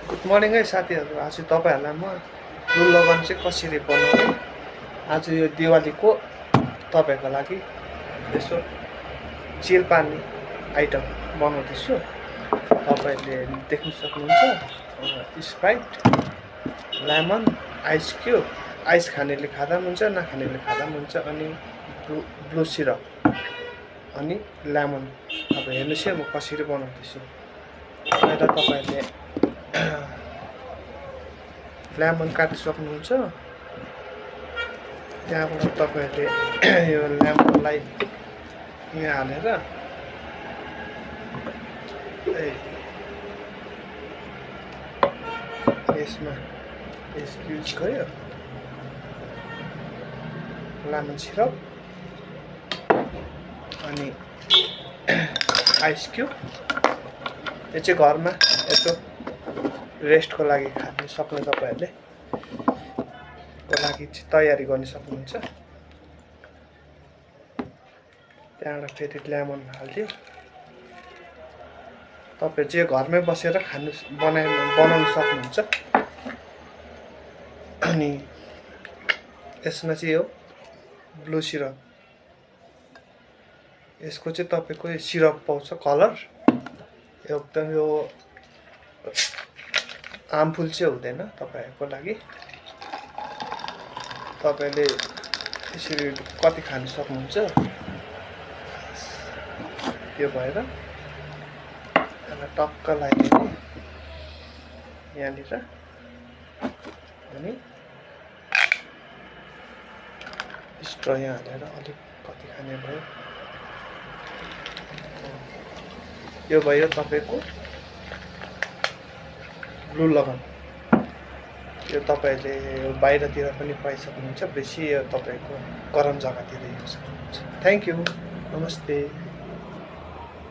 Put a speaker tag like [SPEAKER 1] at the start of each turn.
[SPEAKER 1] Good morning है साथीहरू। आज तपाईँहरूलाई म ब्लू लगन चाहिँ कसरी बनाउने आज यो दिवालीको तपाईँहरूको लागि यसो चिल पार्ने आइटम बनाउँदैछु। तपाईँहरूले देख्न सक्नुहुन्छ Sprite, lemon, ice cube, ice खानेले खाँदा पनि हुन्छ नखानेले खाँदा पनि हुन्छ, अनि ब्लू सिरप अनि लेमन। अब हेर्नुहोस् है म कसरी बनाउँदैछु। पहिला तपाईँहरूले लेमन काटिसक्नुहुन्छ। त्यहाँबाट तपाईँहरूले यो लेमनलाई यहाँ हालेर यसमा युज गयो लेमन सिरप अनि आइस क्युब। यो चाहिँ घरमा यसो रेस्टको लागि खान सक्ने तपाईँहरूले को लागि तयारी गर्न सक्नुहुन्छ। त्यहाँबाट फेरि लेमन हाल्यो। तपाईँ चाहिँ घरमै बसेर बनाउन सक्नुहुन्छ। अनि यसमा चाहिँ यो ब्लू सिरप, यसको चाहिँ तपाईँको सिरप पाउँछ कलर, एकदम यो हार्मफुल चाहिँ हुँदैन तपाईँहरूको लागि। तपाईँले यसरी कति खान सक्नुहुन्छ। यो भएर टक्क लगाइदिने यहाँनिर, अनि स्ट्र यहाँ हालेर अलिक कति खाने भयो। यो भयो तपाईँको ब्लू लगन। यो तपाईँले बाहिरतिर पनि पाइसक्नुहुन्छ, बेसी यो तपाईँको गरम जग्गातिर युज गर्नुहुन्छ। थ्याङ्क यू, नमस्ते।